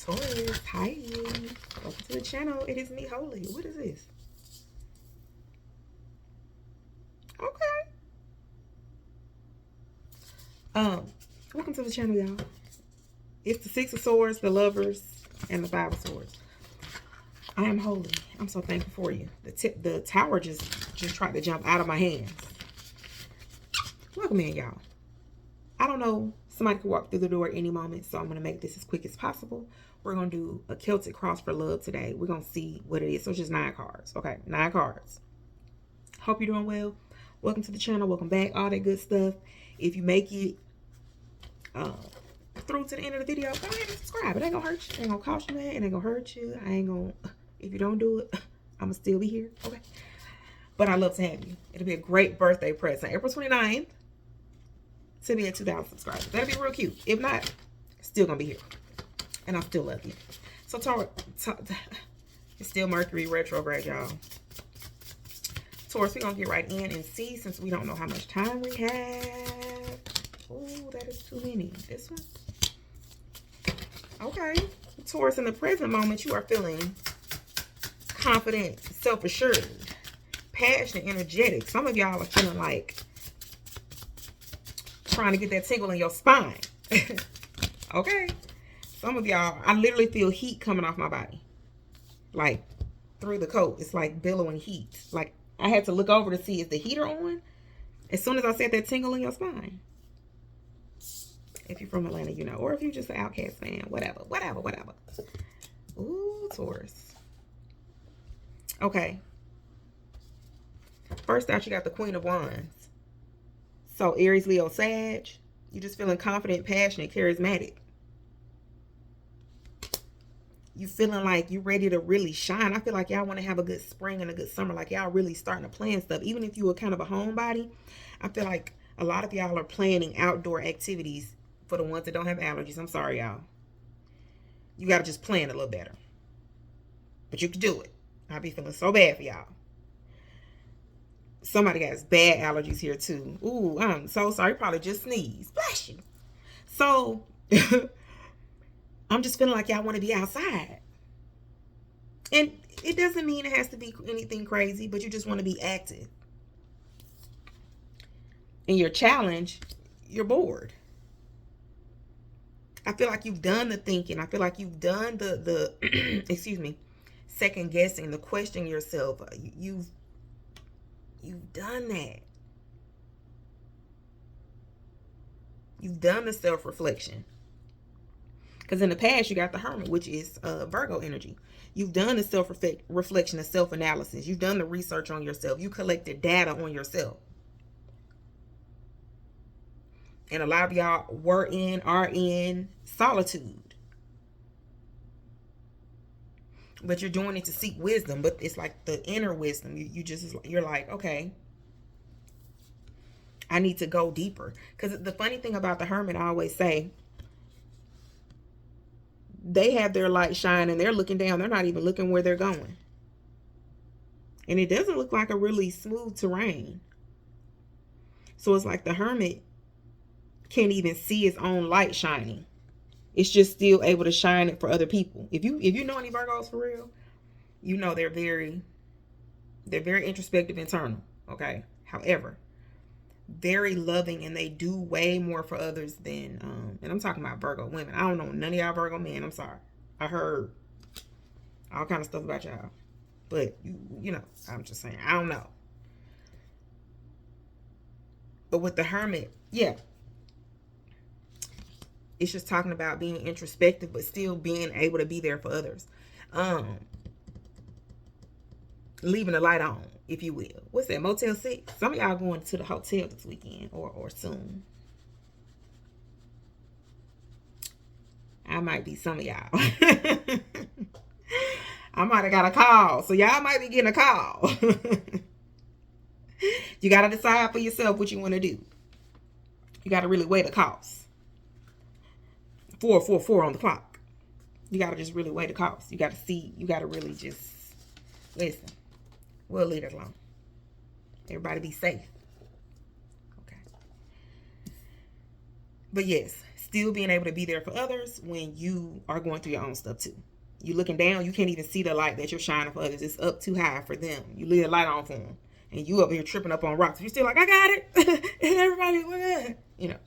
Taurus, hi. Welcome to the channel. It is me, Holy. What is this? Okay. Welcome to the channel, y'all. It's the Six of Swords, the Lovers, and the Five of Swords. I am Holy. I'm so thankful for you. The tower just tried to jump out of my hands. Welcome in, y'all. I don't know. Somebody could walk through the door at any moment, so I'm going to make this as quick as possible. We're going to do a Celtic cross for love today. We're going to see what it is. So it's just 9 cards. Okay, 9 cards. Hope you're doing well. Welcome to the channel. Welcome back. All that good stuff. If you make it through to the end of the video, go ahead and subscribe. It ain't going to hurt you. It ain't going to cost you, man. It ain't going to hurt you. I ain't going to... If you don't do it, I'm going to still be here. Okay. But I love to have you. It'll be a great birthday present. April 29th. To be at 2,000 subscribers. That'll be real cute. If not, still gonna be here. And I still love you. So Taurus, it's still Mercury retrograde, y'all. Taurus, we're gonna get right in and see, since we don't know how much time we have. Oh, that is too many. This one? Okay. Taurus, in the present moment, you are feeling confident, self-assured, passionate, energetic. Some of y'all are feeling like trying to get that tingle in your spine. Okay. Some of y'all, I literally feel heat coming off my body. Like through the coat. It's like billowing heat. Like I had to look over to see, is the heater on? As soon as I said that tingle in your spine. If you're from Atlanta, you know. Or if you're just an Outcast fan. Whatever. Ooh, Taurus. Okay. First out, you got the Queen of Wands. So Aries, Leo, Sag, you're just feeling confident, passionate, charismatic. You feeling like you're ready to really shine. I feel like y'all want to have a good spring and a good summer. Like y'all really starting to plan stuff. Even if you were kind of a homebody, I feel like a lot of y'all are planning outdoor activities for the ones that don't have allergies. I'm sorry, y'all. You got to just plan a little better. But you can do it. I'll be feeling so bad for y'all. Somebody has bad allergies here too. Ooh, I'm so sorry. Probably just sneezed. Bless you. So, I'm just feeling like y'all want to be outside. And it doesn't mean it has to be anything crazy, but you just want to be active. In your challenge, you're bored. I feel like you've done the thinking. I feel like you've done the excuse me, second guessing, the questioning yourself. You've done that. You've done the self-reflection. Because in the past, you got the Hermit, which is Virgo energy. You've done the self-reflection, the self-analysis. You've done the research on yourself. You collected data on yourself. And a lot of y'all are in solitude. But you're doing it to seek wisdom. But it's like the inner wisdom. You're like, okay, I need to go deeper. Because the funny thing about the Hermit, I always say, they have their light shine and they're looking down. They're not even looking where they're going. And it doesn't look like a really smooth terrain. So it's like the Hermit can't even see his own light shining. It's just still able to shine it for other people. If you know any Virgos for real, you know they're very introspective, internal. Okay. However, very loving, and they do way more for others than and I'm talking about Virgo women. I don't know none of y'all Virgo men. I'm sorry. I heard all kind of stuff about y'all, but you know, I'm just saying, I don't know. But with the Hermit, yeah, it's just talking about being introspective, but still being able to be there for others. Leaving the light on, if you will. What's that, Motel 6? Some of y'all going to the hotel this weekend or soon. I might be some of y'all. I might have got a call. So y'all might be getting a call. You got to decide for yourself what you want to do. You got to really weigh the cost. 4 on the clock. You got to just really weigh the cost. You got to see. You got to really just listen. We'll leave it alone. Everybody be safe. Okay. But yes, still being able to be there for others when you are going through your own stuff too. You looking down, you can't even see the light that you're shining for others. It's up too high for them. You leave the light on for them, and you up here tripping up on rocks. You're still like, I got it. And everybody, you know,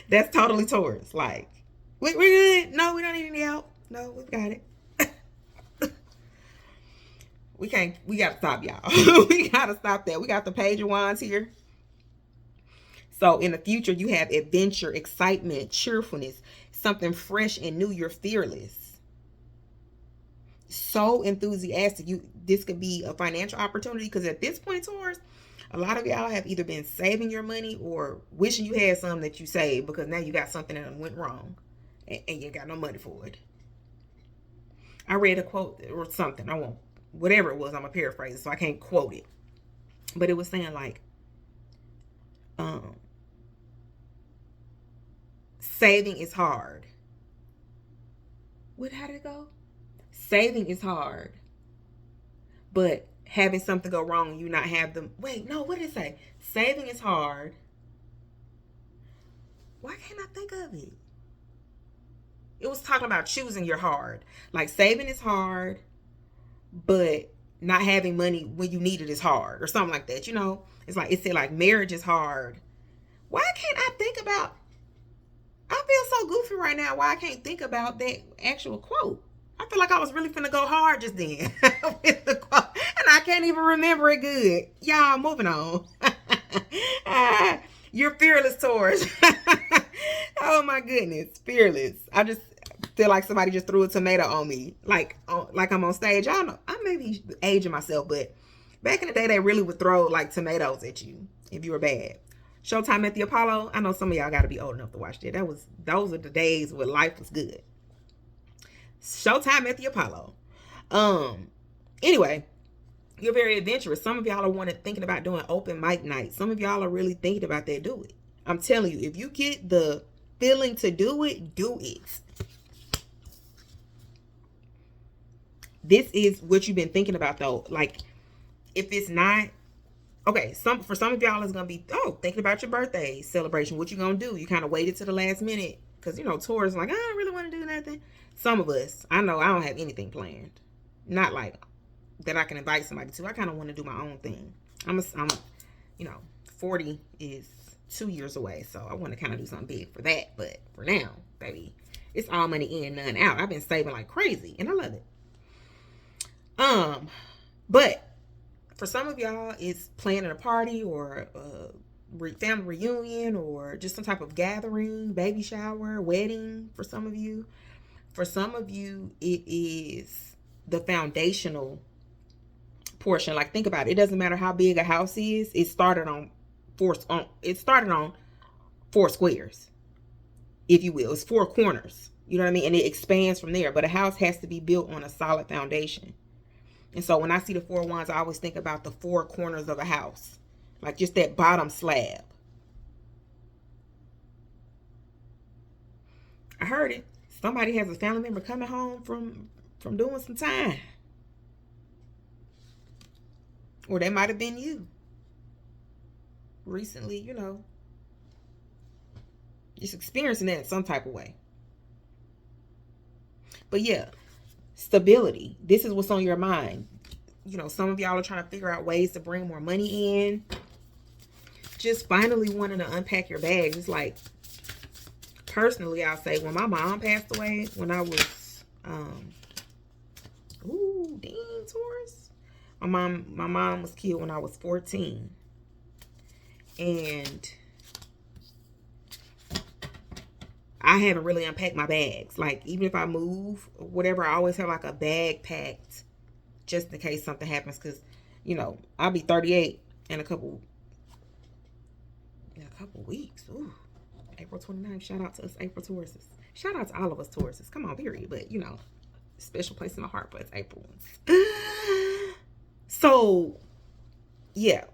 that's totally Taurus. Like, we're good. No, we don't need any help. No, we got it. We gotta stop, y'all. We gotta stop that. We got the Page of Wands here. So in the future, you have adventure, excitement, cheerfulness, something fresh and new. You're fearless, so enthusiastic. This could be a financial opportunity, because at this point, Taurus, a lot of y'all have either been saving your money or wishing you had some that you saved, because now you got something that went wrong and you got no money for it. I read a quote or something. Whatever it was, I'm gonna paraphrase it, so I can't quote it. But it was saying like, saving is hard. How did it go? Saving is hard, but having something go wrong and you not have them. Wait, no, what did it say? Saving is hard. Why can't I think of it? It was talking about choosing your hard. Like, saving is hard, but not having money when you need it is hard, or something like that. You know, it's like, it said like marriage is hard. Why can't I think about, I feel so goofy right now. Why I can't think about that actual quote. I feel like I was really finna go hard just then with the quote, and I can't even remember it good. Y'all, moving on. You're fearless, Taurus. Oh my goodness, fearless. I just feel like somebody just threw a tomato on me, like I'm on stage. I don't know. I may be aging myself, but back in the day, they really would throw like tomatoes at you if you were bad. Showtime at the Apollo. I know some of y'all got to be old enough to watch that. Those are the days where life was good. Showtime at the Apollo. Anyway, you're very adventurous. Some of y'all are thinking about doing open mic night. Some of y'all are really thinking about that. Do it. I'm telling you, if you get the feeling to do it, do it. This is what you've been thinking about, though. Like, if it's not, okay, for some of y'all, it's going to be, thinking about your birthday celebration. What you going to do? You kind of waited to the last minute. Because, Taurus, like, I don't really want to do nothing. Some of us, I know I don't have anything planned. Not like that I can invite somebody to. I kind of want to do my own thing. I'm 40 is 2 years away. So I want to kind of do something big for that. But for now, baby, it's all money in, none out. I've been saving like crazy, and I love it. But for some of y'all, it's planning a party or a family reunion or just some type of gathering, baby shower, wedding for some of you. For some of you, it is the foundational portion. Like, think about it. It doesn't matter how big a house is. It started on four squares, if you will. It's four corners. You know what I mean? And it expands from there. But a house has to be built on a solid foundation. And so when I see the 4 wands, I always think about the 4 corners of a house. Like just that bottom slab. I heard it. Somebody has a family member coming home from doing some time. Or that might have been you. Recently, just experiencing that in some type of way. But yeah, stability. This is what's on your mind. Some of y'all are trying to figure out ways to bring more money in. Just finally wanting to unpack your bags. It's like, personally, I'll say, when my mom passed away, when I was, Taurus. My mom was killed when I was 14. And I haven't really unpacked my bags. Like, even if I move or whatever, I always have like a bag packed just in case something happens. Because, I'll be 38 in a couple weeks. Ooh, April 29th. Shout out to us April Tauruses. Shout out to all of us Tauruses. Come on, period. But, special place in my heart for us April ones. So, yeah.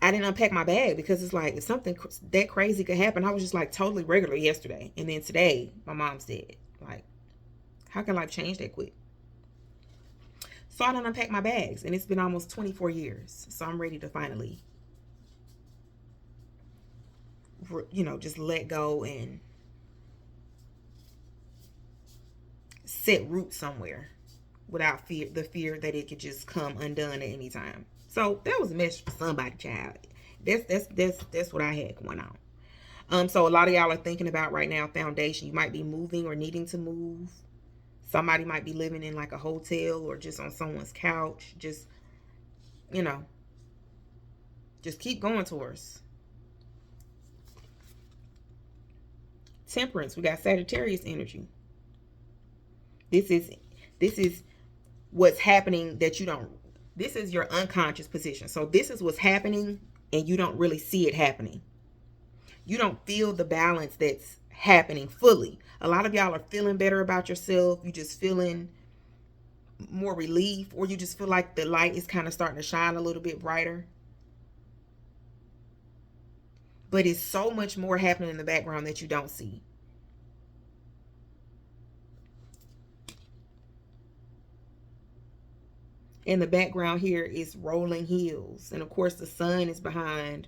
I didn't unpack my bag because it's like, if something that crazy could happen, I was just like totally regular yesterday. And then today, my mom's dead. Like, how can life change that quick? So I done unpack my bags, and it's been almost 24 years. So I'm ready to finally, just let go and set roots somewhere without the fear that it could just come undone at any time. So that was a message for somebody, child. That's what I had going on. So a lot of y'all are thinking about right now foundation. You might be moving or needing to move. Somebody might be living in like a hotel or just on someone's couch. Just, you know, just keep going, Taurus. Temperance. We got Sagittarius energy. This is what's happening that you don't. This is your unconscious position. So this is what's happening and you don't really see it happening. You don't feel the balance that's happening fully. A lot of y'all are feeling better about yourself. You just feeling more relief, or you just feel like the light is kind of starting to shine a little bit brighter. But it's so much more happening in the background that you don't see. In the background here is rolling hills. And of course the sun is behind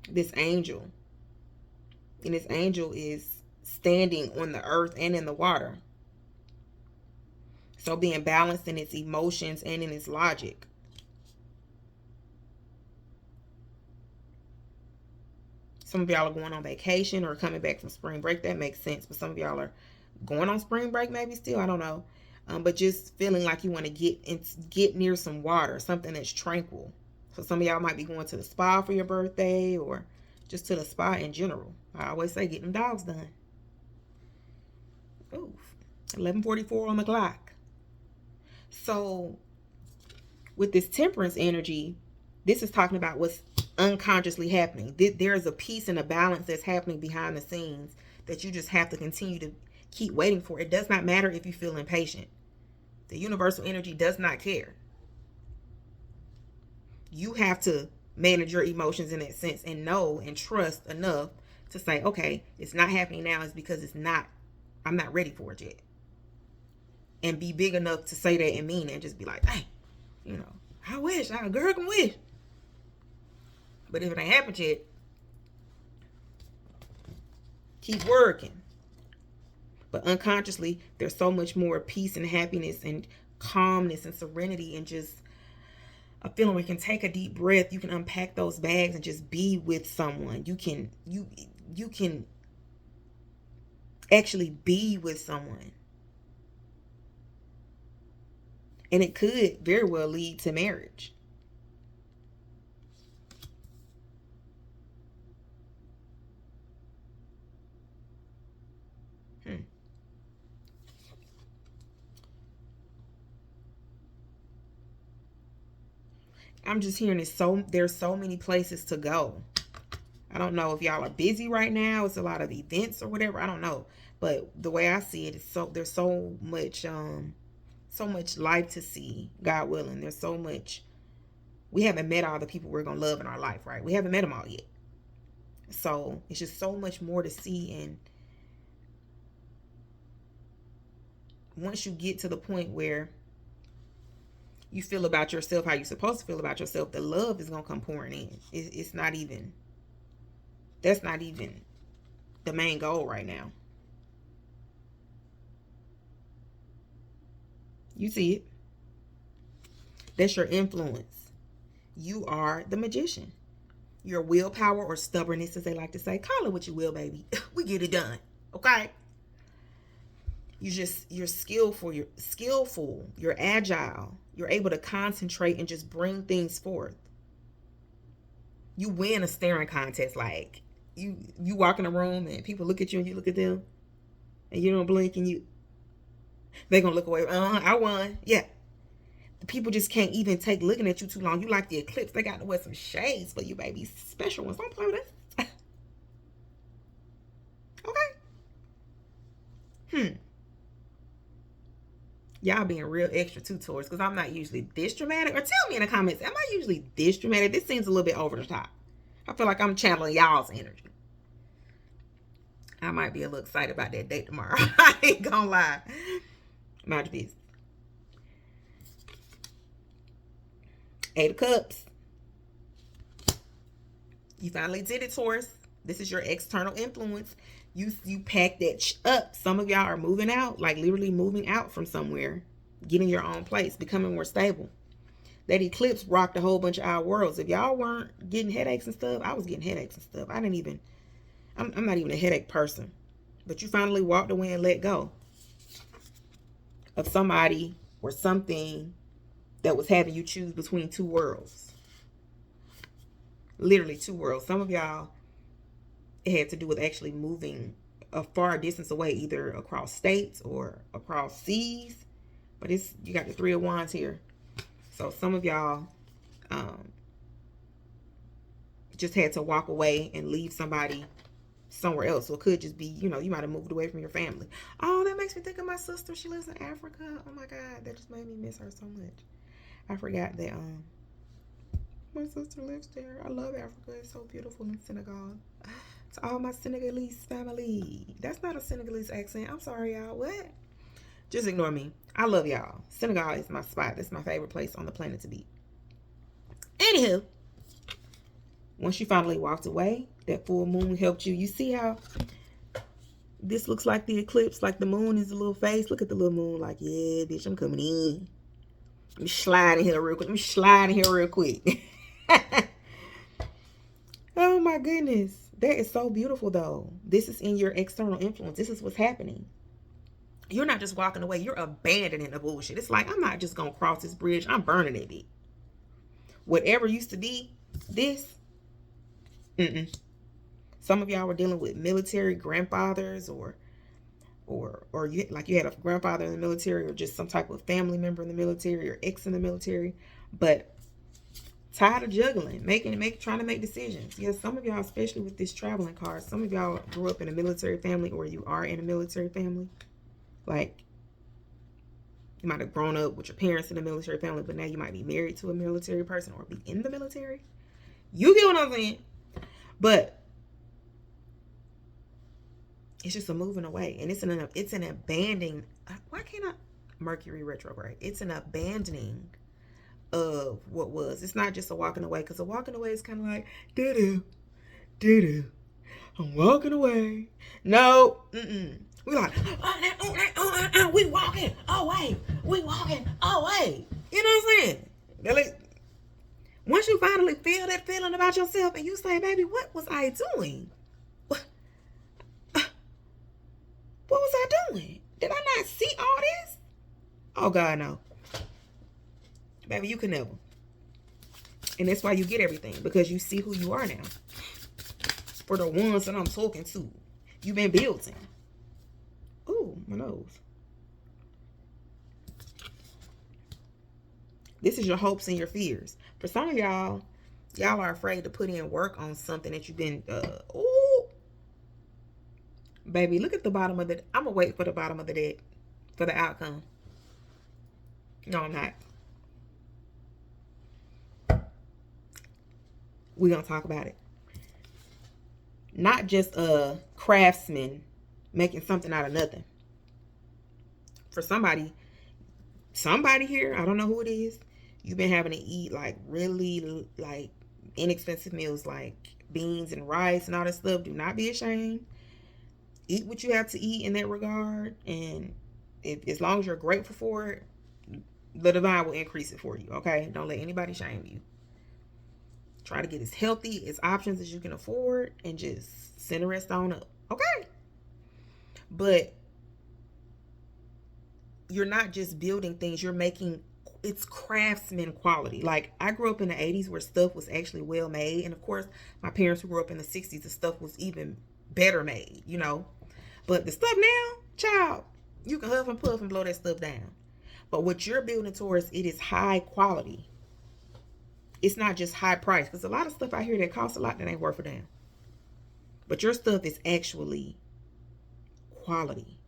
this angel. And this angel is standing on the earth and in the water. So being balanced in its emotions and in its logic. Some of y'all are going on vacation or coming back from spring break. That makes sense. But some of y'all are going on spring break maybe still. I don't know. But just feeling like you want to get near some water. Something that's tranquil. So some of y'all might be going to the spa for your birthday or just to the spa in general. I always say get them dogs done. Ooh, 11:44 on the clock. So with this temperance energy, this is talking about what's unconsciously happening. There is a peace and a balance that's happening behind the scenes that you just have to continue to keep waiting for. It does not matter if you feel impatient. The universal energy does not care. You have to manage your emotions in that sense and know and trust enough to say, okay, it's not happening now. It's because I'm not ready for it yet. And be big enough to say that and mean it and just be like, hey, you know, I wish, a girl can wish. But if it ain't happened yet, keep working. But unconsciously, there's so much more peace and happiness and calmness and serenity and just a feeling where you can take a deep breath. You can unpack those bags and just be with someone. You can actually be with someone. And it could very well lead to marriage. I'm just hearing there's so many places to go. I don't know if y'all are busy right now. It's a lot of events or whatever. I don't know. But the way I see it is there's so much life to see, God willing. There's so much. We haven't met all the people we're going to love in our life, right? We haven't met them all yet. So it's just so much more to see. And once you get to the point where you feel about yourself how you're supposed to feel about yourself, the love is going to come pouring in. It's not even, that's not even the main goal right now. You see it. That's your influence. You are the magician. Your willpower or stubbornness, as they like to say, call it what you will, baby. We get it done. Okay? You're skillful, you're agile. You're able to concentrate and just bring things forth. You win a staring contest. Like you walk in a room and people look at you and you look at them and you don't blink and they're gonna look away. I won. Yeah. The people just can't even take looking at you too long. You like the eclipse. They got to wear some shades for you, baby. Special ones. Don't play with us. Okay. Y'all being real extra too, Taurus, because I'm not usually this dramatic. Or tell me in the comments, am I usually this dramatic? This seems a little bit over the top. I feel like I'm channeling y'all's energy. I might be a little excited about that date tomorrow. I ain't gonna lie. Mind your business. 8 of Cups. You finally did it, Taurus. This is your external influence. You pack that up. Some of y'all are moving out, like literally moving out from somewhere, getting your own place, becoming more stable. That eclipse rocked a whole bunch of our worlds. If y'all weren't getting headaches and stuff, I was getting headaches and stuff. I'm not even a headache person. But you finally walked away and let go of somebody or something that was having you choose between two worlds. Literally two worlds. Some of y'all, it had to do with actually moving a far distance away, either across states or across seas. But you got the Three of Wands here. So some of y'all just had to walk away and leave somebody somewhere else. So it could just be, you might have moved away from your family. Oh, that makes me think of my sister. She lives in Africa. Oh my God, that just made me miss her so much. I forgot that my sister lives there. I love Africa. It's so beautiful in Senegal. To all my Senegalese family. That's not a Senegalese accent. I'm sorry, y'all. What? Just ignore me. I love y'all. Senegal is my spot. That's my favorite place on the planet to be. Anywho, once you finally walked away, that full moon helped you. You see how this looks like the eclipse? Like the moon is a little face. Look at the little moon. Like, yeah, bitch, I'm coming in. Let me slide in here real quick. Oh my goodness. That is so beautiful though. This is in your external influence. This is what's happening. You're not just walking away. You're abandoning the bullshit. It's like, I'm not just going to cross this bridge. I'm burning it. Whatever used to be this. Some of y'all were dealing with military grandfathers or you had a grandfather in the military or just some type of family member in the military or ex in the military. But tired of juggling, trying to make decisions. Yes, some of y'all, especially with this traveling card, some of y'all grew up in a military family or you are in a military family. Like, you might have grown up with your parents in a military family, but now you might be married to a military person or be in the military. You get what I'm saying? But it's just a moving away. And it's an abandoning. Why can't I? Mercury retrograde. It's an abandoning of what was. It's not just a walking away, because a walking away is kind of like, doo-doo. I'm walking away. No. We like, we walking away. We walking away. You know what I'm saying? Like, once you finally feel that feeling about yourself and you say, baby, what was I doing? What was I doing? Did I not see all this? Oh, God, no. Baby, you can never. And that's why you get everything, because you see who you are now. For the ones that I'm talking to, you've been building. Ooh, my nose. This is your hopes and your fears. For some of y'all are afraid to put in work on something that you've been, ooh. Baby, look at the bottom of the, I'm going to wait for the bottom of the deck for the outcome. No, I'm not. We're going to talk about it. Not just a craftsman making something out of nothing. For somebody here, I don't know who it is, you've been having to eat like really like inexpensive meals like beans and rice and all that stuff. Do not be ashamed. Eat what you have to eat in that regard. And as long as you're grateful for it, the divine will increase it for you. Okay? Don't let anybody shame you. Try to get as healthy as options as you can afford and just send the rest on up. Okay? But you're not just building things, you're making, it's craftsman quality. Like, I grew up in the 80s where stuff was actually well made. And of course, my parents who grew up in the 60s, the stuff was even better made, you know. But the stuff now, child, you can huff and puff and blow that stuff down. But what you're building towards, it is high quality. It's not just high price. Because a lot of stuff out here that costs a lot that ain't worth a damn. But your stuff is actually quality.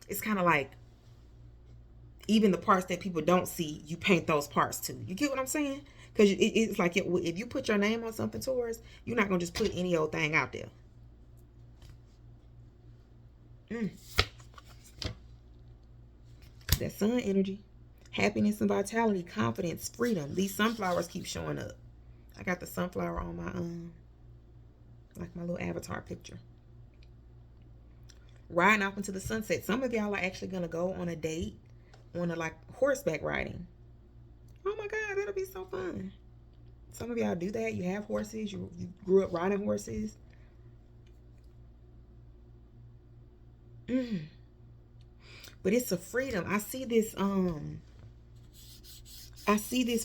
It's kind of like, even the parts that people don't see, you paint those parts too. You get what I'm saying? Because it's like, if you put your name on something, Taurus, you're not going to just put any old thing out there. That sun energy. Happiness and vitality, confidence, freedom. These sunflowers keep showing up. I got the sunflower on my Like my little avatar picture. Riding off into the sunset. Some of y'all are actually going to go on a date on a like horseback riding. Oh my God, that'll be so fun. Some of y'all do that. You have horses. You grew up riding horses. But it's a freedom. I see this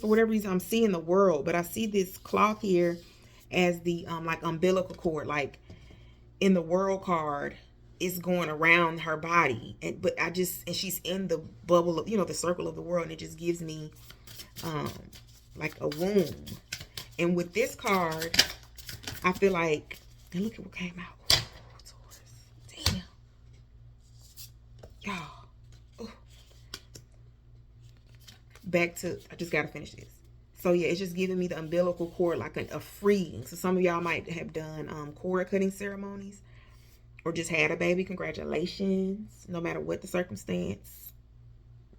for whatever reason. I'm seeing the world, but I see this cloth here as the like umbilical cord. Like in the world card, it's going around her body, and she's in the bubble of, the circle of the world, and it just gives me like a womb. And with this card, I feel like, and look at what came out. Taurus. Damn. Y'all. Ooh. Back to, I just got to finish this. So yeah, it's just giving me the umbilical cord, like a freeing. So some of y'all might have done cord cutting ceremonies or just had a baby. Congratulations. No matter what the circumstance,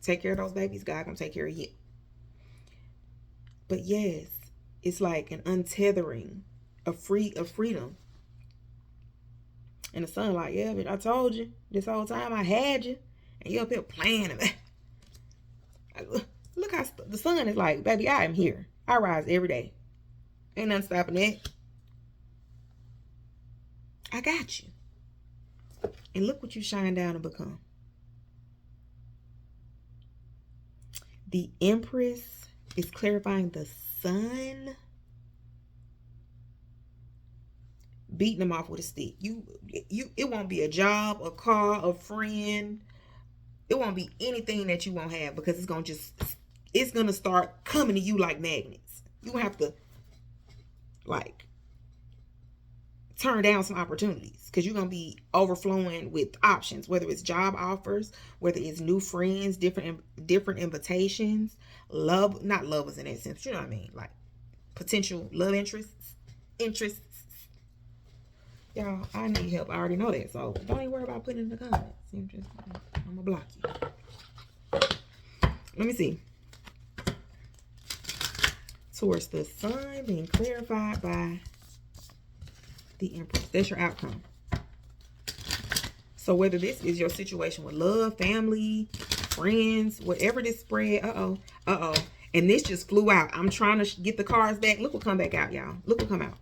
take care of those babies. God gonna take care of you. But yes, it's like an untethering of freedom. And the son like, yeah, but I told you this whole time I had you, and you up here playing. Look how the son is like, baby, I am here. I rise every day. Ain't nothing stopping that. I got you. And look what you shine down and become. The Empress is clarifying the sun. Beating them off with a stick. It won't be a job, a car, a friend. It won't be anything that you won't have, because it's gonna start coming to you like magnets. You won't have to like turn down some opportunities, because you're gonna be overflowing with options, whether it's job offers, whether it's new friends, different invitations, love, not lovers in that sense, you know what I mean, like potential love interests. Y'all, I need help. I already know that, so don't even worry about putting it in the comments. I'm gonna block you. Let me see. Taurus, the sun being clarified by the Empress. That's your outcome. So whether this is your situation with love, family, friends, whatever this spread, and this just flew out. I'm trying to get the cards back. Look what come back out, y'all. Look what come out.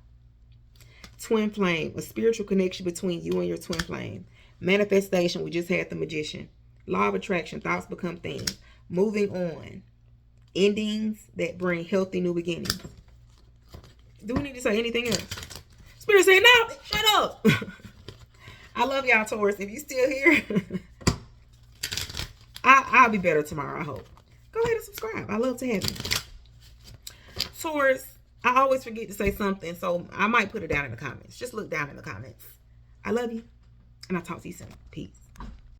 Twin flame, a spiritual connection between you and your twin flame. Manifestation, we just had the Magician. Law of attraction, thoughts become things. Moving on. Endings that bring healthy new beginnings. Do we need to say anything else? Spirit saying, no, shut up. I love y'all, Taurus. If you still here, I'll be better tomorrow, I hope. Go ahead and subscribe. I love to have you. Taurus, I always forget to say something, so I might put it down in the comments. Just look down in the comments. I love you, and I'll talk to you soon. Peace.